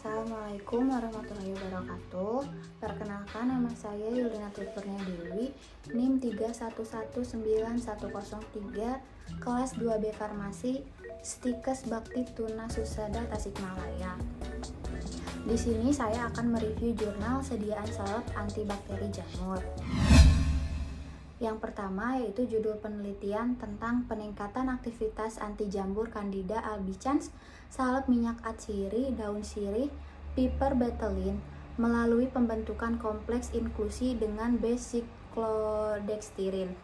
Assalamualaikum warahmatullahi wabarakatuh. Perkenalkan, nama saya Yulina Kurnia Dewi, NIM 31191103, kelas 2B Farmasi, Stikes Bakti Tuna Susada Tasikmalaya. Di sini saya akan mereview jurnal sediaan salep antibakteri jamur. Yang pertama yaitu judul penelitian tentang peningkatan aktivitas anti jamur Candida albicans salep minyak atsiri daun sirih piperbetulin melalui pembentukan kompleks inklusi dengan B-siklodextrin.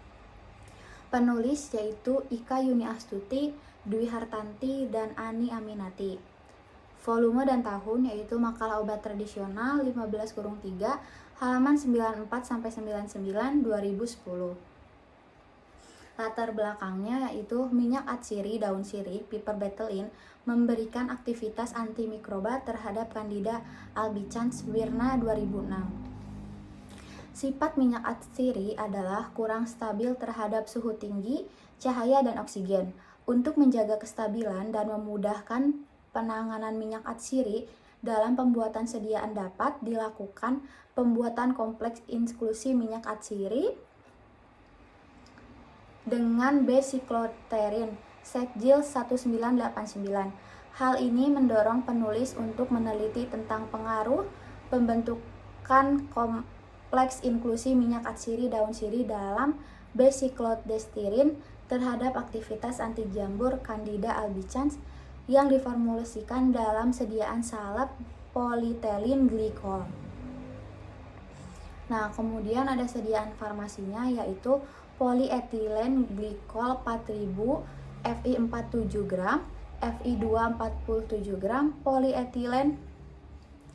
Penulis yaitu Ika Yuni Astuti, Dwi Hartanti, dan Ani Aminati. Volume dan tahun yaitu Makalah Obat Tradisional 15-3 halaman 94-99 2010. Latar belakangnya yaitu minyak atsiri daun sirih piperbetulin memberikan aktivitas antimikroba terhadap Candida albicans Wirna 2006. Sifat minyak atsiri adalah kurang stabil terhadap suhu tinggi, cahaya, dan oksigen. Untuk menjaga kestabilan dan memudahkan penanganan minyak atsiri dalam pembuatan sediaan dapat dilakukan pembuatan kompleks inklusi minyak atsiri dengan B-siklotterin Setgil 1989. Hal ini mendorong penulis untuk meneliti tentang pengaruh pembentukan kompleks inklusi minyak atsiri daun sirih dalam B-siklodextrin terhadap aktivitas anti jamur Candida albicans yang diformulasikan dalam sediaan salep polietilin glikol. Nah, kemudian ada sediaan farmasinya yaitu polietilen glikol 4000 Fi 47 gram, Fi 2 47 gram, polietilen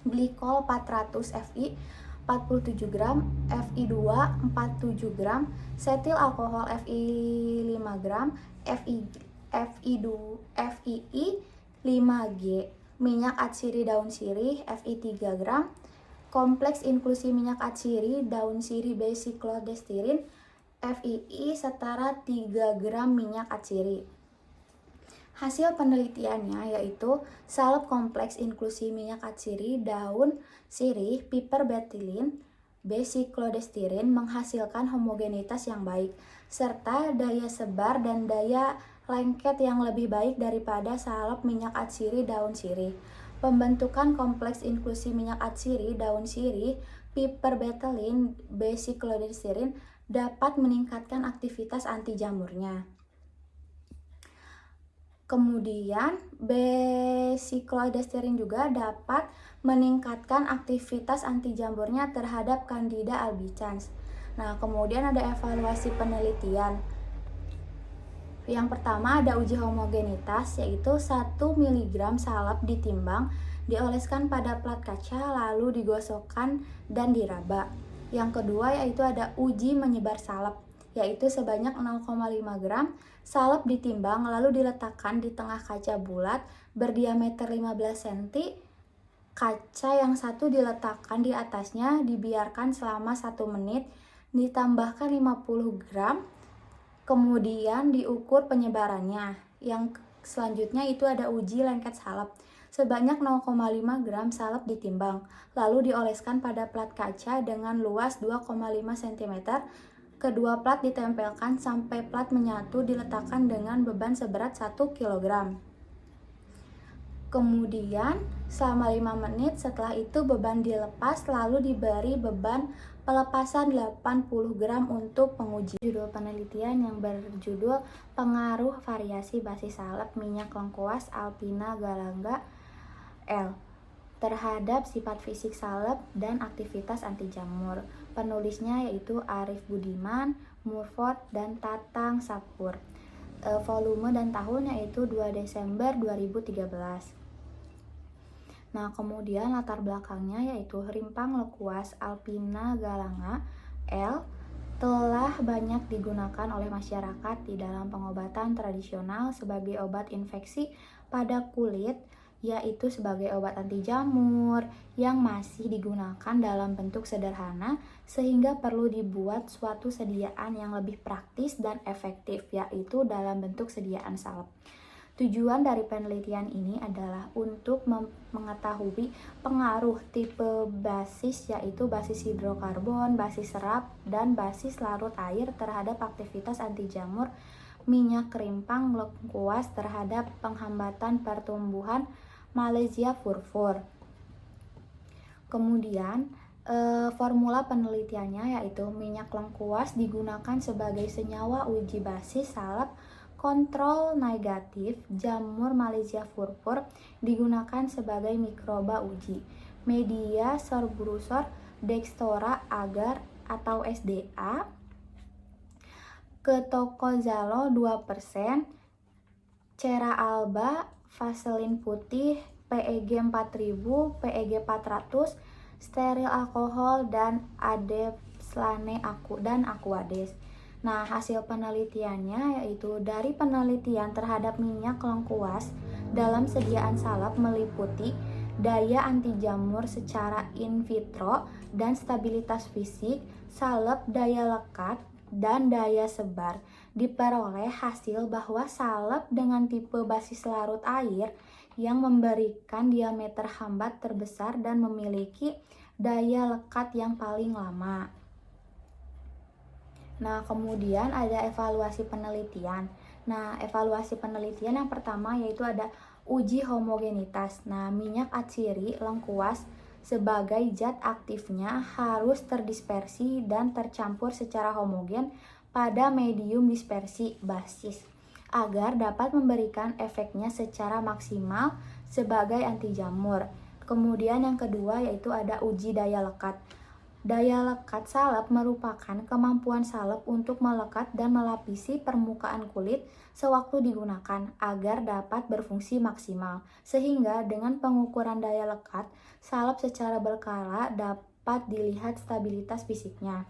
glikol 400 Fi 47 gram, Fi 2 47 gram, setil alkohol Fi 5 gram, FII 5G, minyak atsiri daun sirih Fi 3 gram, kompleks inklusi minyak atsiri daun sirih B-siklodextrin FII setara 3 gram minyak atsiri. Hasil penelitiannya yaitu salep kompleks inklusi minyak atsiri daun sirih piperbetulin B-siklodextrin menghasilkan homogenitas yang baik serta daya sebar dan daya lengket yang lebih baik daripada salep minyak atsiri daun sirih. Pembentukan kompleks inklusi minyak atsiri daun sirih piperbetulin B-siklodextrin dapat meningkatkan aktivitas anti jamurnya. Kemudian B-siklodextrin juga dapat meningkatkan aktivitas anti jamurnya terhadap Candida albicans. Nah, kemudian ada evaluasi penelitian. Yang pertama ada uji homogenitas yaitu 1 mg salep ditimbang, dioleskan pada plat kaca lalu digosokkan dan diraba. Yang kedua yaitu ada uji menyebar salep yaitu sebanyak 0,5 gram salep ditimbang lalu diletakkan di tengah kaca bulat berdiameter 15 cm. Kaca yang satu diletakkan di atasnya, dibiarkan selama 1 menit, ditambahkan 50 gram. Kemudian diukur penyebarannya. Yang selanjutnya itu ada uji lengket salep. Sebanyak 0,5 gram salep ditimbang, lalu dioleskan pada plat kaca dengan luas 2,5 cm. Kedua plat ditempelkan sampai plat menyatu, diletakkan dengan beban seberat 1 kg. Kemudian selama 5 menit setelah itu beban dilepas lalu diberi beban pelepasan 80 gram untuk penguji. Judul penelitian yang berjudul Pengaruh Variasi Basis Salep Minyak Lengkuas Alpina Galanga L terhadap sifat fisik salep dan aktivitas anti jamur. Penulisnya yaitu Arif Budiman, Murford, dan Tatang Sapur. Volume dan tahun yaitu 2 Desember 2013. Nah, kemudian latar belakangnya yaitu rimpang lekuas Alpina galanga L telah banyak digunakan oleh masyarakat di dalam pengobatan tradisional sebagai obat infeksi pada kulit, yaitu sebagai obat anti jamur yang masih digunakan dalam bentuk sederhana sehingga perlu dibuat suatu sediaan yang lebih praktis dan efektif, yaitu dalam bentuk sediaan salep. Tujuan dari penelitian ini adalah untuk mengetahui pengaruh tipe basis, yaitu basis hidrokarbon, basis serat, dan basis larut air terhadap aktivitas anti jamur minyak rimpang lengkuas terhadap penghambatan pertumbuhan Malaysia furfur. Kemudian formula penelitiannya yaitu minyak lengkuas digunakan sebagai senyawa uji basis salep. Kontrol negatif jamur Malaysia furfur digunakan sebagai mikroba uji. Media sorbrusor dextora agar atau SDA, ketokozalo 2%, cera alba, vaselin putih, PEG 4000, PEG 400, steril alkohol, dan adepslane dan aquades. Nah, hasil penelitiannya yaitu dari penelitian terhadap minyak lengkuas dalam sediaan salep meliputi daya anti jamur secara in vitro dan stabilitas fisik, salep daya lekat, dan daya sebar. Diperoleh hasil bahwa salep dengan tipe basis larut air yang memberikan diameter hambat terbesar dan memiliki daya lekat yang paling lama. Nah, kemudian ada evaluasi penelitian. Nah, evaluasi penelitian yang pertama yaitu ada uji homogenitas. Nah, minyak atsiri lengkuas sebagai zat aktifnya harus terdispersi dan tercampur secara homogen pada medium dispersi basis agar dapat memberikan efeknya secara maksimal sebagai anti jamur. Kemudian yang kedua yaitu ada uji daya lekat. Daya lekat salep merupakan kemampuan salep untuk melekat dan melapisi permukaan kulit sewaktu digunakan agar dapat berfungsi maksimal. Sehingga dengan pengukuran daya lekat, salep secara berkala dapat dilihat stabilitas fisiknya.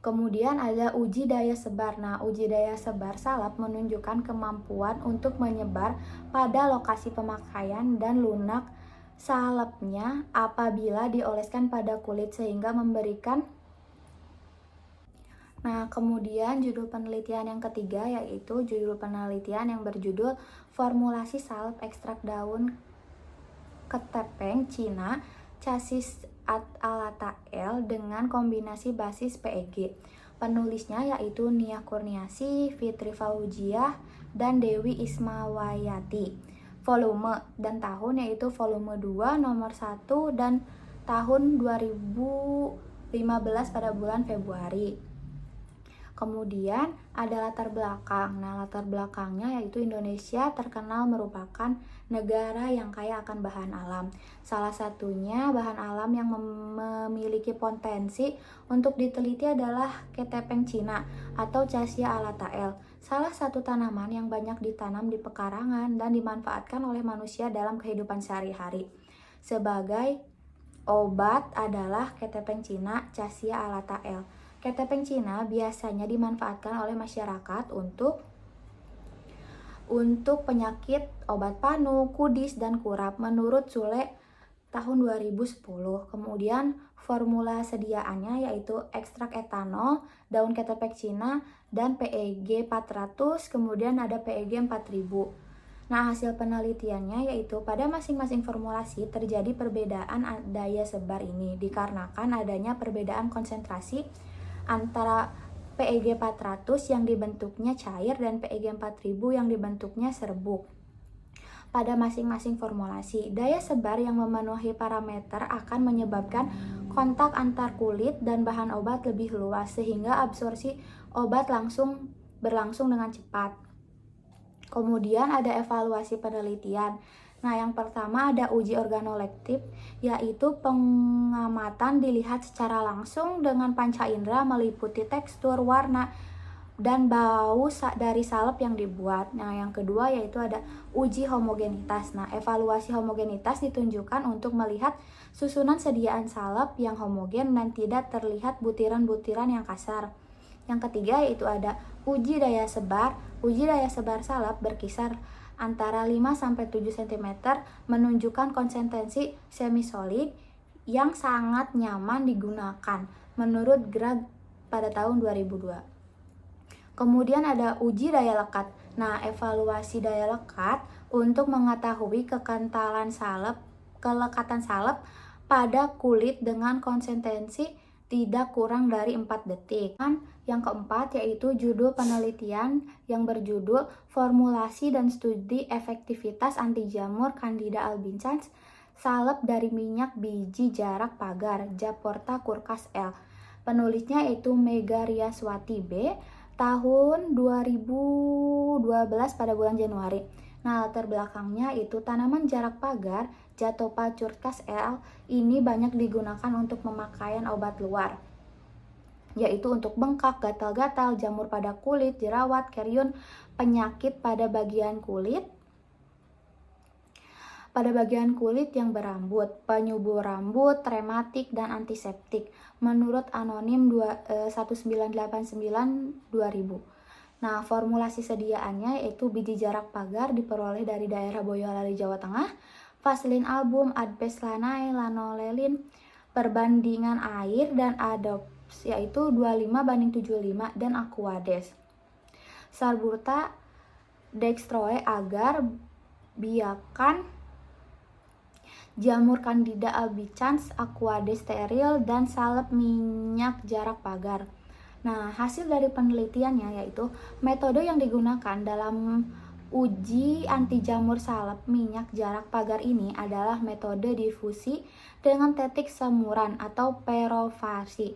Kemudian ada uji daya sebar. Nah, uji daya sebar salep menunjukkan kemampuan untuk menyebar pada lokasi pemakaian dan lunak salepnya apabila dioleskan pada kulit sehingga memberikan. Nah, kemudian judul penelitian yang ketiga yaitu judul penelitian yang berjudul formulasi salep ekstrak daun ketepeng Cina Cassis alata L dengan kombinasi basis PEG. Penulisnya yaitu Nia Kurniasi, Fitri Fauziah, dan Dewi Ismawayati. Volume dan tahun yaitu volume 2 nomor 1 dan tahun 2015 pada bulan Februari. Kemudian ada latar belakang. Nah, latar belakangnya yaitu Indonesia terkenal merupakan negara yang kaya akan bahan alam. Salah satunya bahan alam yang memiliki potensi untuk diteliti adalah ketepeng Cina atau Cassia alata L. Salah satu tanaman yang banyak ditanam di pekarangan dan dimanfaatkan oleh manusia dalam kehidupan sehari-hari. Sebagai obat adalah ketepeng Cina Cassia alata L. Ketepeng Cina biasanya dimanfaatkan oleh masyarakat untuk penyakit obat panu, kudis, dan kurap menurut Sule tahun 2010. Kemudian formula sediaannya yaitu ekstrak etanol, daun ketepeng Cina, dan PEG 400, kemudian ada PEG 4000. Nah, hasil penelitiannya yaitu pada masing-masing formulasi terjadi perbedaan daya sebar ini dikarenakan adanya perbedaan konsentrasi antara PEG 400 yang dibentuknya cair dan PEG 4000 yang dibentuknya serbuk. Pada masing-masing formulasi, daya sebar yang memenuhi parameter akan menyebabkan kontak antar kulit dan bahan obat lebih luas sehingga absorpsi obat berlangsung dengan cepat. Kemudian ada evaluasi penelitian. Nah, yang pertama ada uji organoleptik, yaitu pengamatan dilihat secara langsung dengan panca indera meliputi tekstur, warna, dan bau dari salep yang dibuat. Nah, yang kedua yaitu ada uji homogenitas. Nah, evaluasi homogenitas ditunjukkan untuk melihat susunan sediaan salep yang homogen dan tidak terlihat butiran-butiran yang kasar. Yang ketiga yaitu ada uji daya sebar. Uji daya sebar salep berkisar antara 5-7 cm menunjukkan konsistensi semi-solid yang sangat nyaman digunakan menurut Grag pada tahun 2002. Kemudian ada uji daya lekat. Nah, evaluasi daya lekat untuk mengetahui kelekatan salep pada kulit dengan konsistensi tidak kurang dari 4 detik. Dan yang keempat yaitu judul penelitian yang berjudul Formulasi dan Studi Efektivitas Anti Jamur Candida albicans salep dari minyak biji jarak pagar Japorta Curcas L. Penulisnya yaitu Mega Riaswati B tahun 2012 pada bulan Januari. Nah, latar belakangnya itu tanaman jarak pagar Jatopa Curcas L ini banyak digunakan untuk pemakaian obat luar, yaitu untuk bengkak, gatal-gatal, jamur pada kulit, jerawat, keriun, penyakit pada bagian kulit yang berambut, penyubur rambut, rematik, dan antiseptik. Menurut anonim 1989-2000. Nah, formulasi sediaannya yaitu biji jarak pagar diperoleh dari daerah Boyolali, Jawa Tengah, Vaselin album, Adbest Lanai, Lanolelin, perbandingan air dan adops yaitu 25:75 dan Aquades. Salbutamol dextroe agar biakan jamur Candida albicans, Aquades steril, dan salep minyak jarak pagar. Nah, hasil dari penelitiannya yaitu metode yang digunakan dalam uji anti jamur salep minyak jarak pagar ini adalah metode difusi dengan teknik semuran atau perovasi,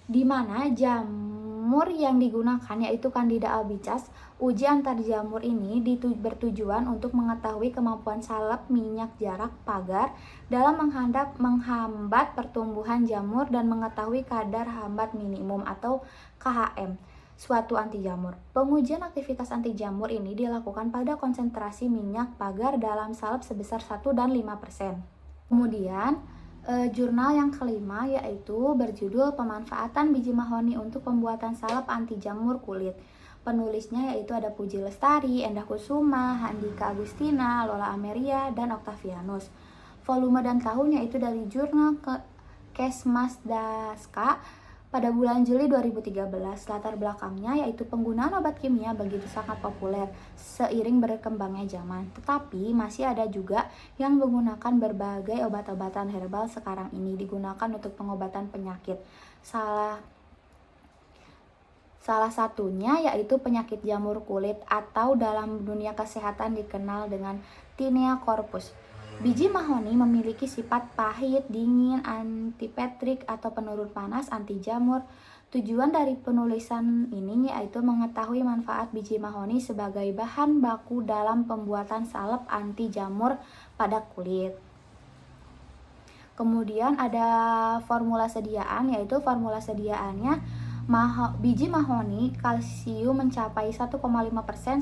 di mana jamur yang digunakan yaitu Candida albicans. Uji antar jamur ini bertujuan untuk mengetahui kemampuan salep minyak jarak pagar dalam menghambat pertumbuhan jamur dan mengetahui kadar hambat minimum atau KHM suatu anti jamur. Pengujian aktivitas anti jamur ini dilakukan pada konsentrasi minyak pagar dalam salep sebesar 1 dan 5%. Kemudian jurnal yang kelima yaitu berjudul Pemanfaatan Biji Mahoni untuk Pembuatan Salep Anti Jamur Kulit. Penulisnya yaitu ada Puji Lestari, Endah Kusuma, Handika Agustina, Lola Ameria, dan Octavianus. Volume dan tahun yaitu dari jurnal Kesmas Daska pada bulan Juli 2013. Latar belakangnya yaitu penggunaan obat kimia begitu sangat populer seiring berkembangnya zaman. Tetapi masih ada juga yang menggunakan berbagai obat-obatan herbal sekarang ini digunakan untuk pengobatan penyakit. Salah satunya yaitu penyakit jamur kulit atau dalam dunia kesehatan dikenal dengan Tinea corpus. Biji mahoni memiliki sifat pahit, dingin, antipetrik atau penurun panas, anti jamur. Tujuan dari penulisan ini yaitu mengetahui manfaat biji mahoni sebagai bahan baku dalam pembuatan salep anti jamur pada kulit. Kemudian ada formula sediaan, yaitu formula sediaannya biji mahoni kalsium mencapai 1,5%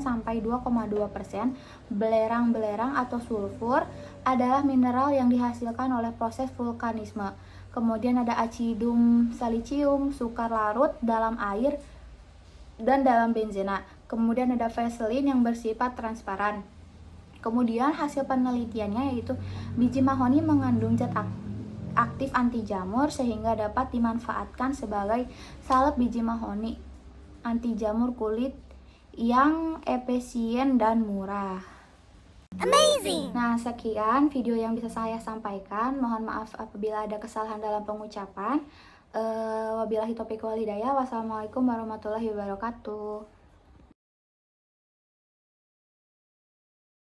sampai 2,2%. Belerang-belerang atau sulfur adalah mineral yang dihasilkan oleh proses vulkanisme. Kemudian ada acidum silicium, sukar larut dalam air dan dalam benzena. Kemudian ada vaselin yang bersifat transparan. Kemudian hasil penelitiannya yaitu biji mahoni mengandung zat aktif anti jamur sehingga dapat dimanfaatkan sebagai salep biji mahoni anti jamur kulit yang efisien dan murah. Amazing! Nah, sekian video yang bisa saya sampaikan. Mohon maaf apabila ada kesalahan dalam pengucapan. Wabillahi taufiq wal hidayah. Wassalamualaikum warahmatullahi wabarakatuh.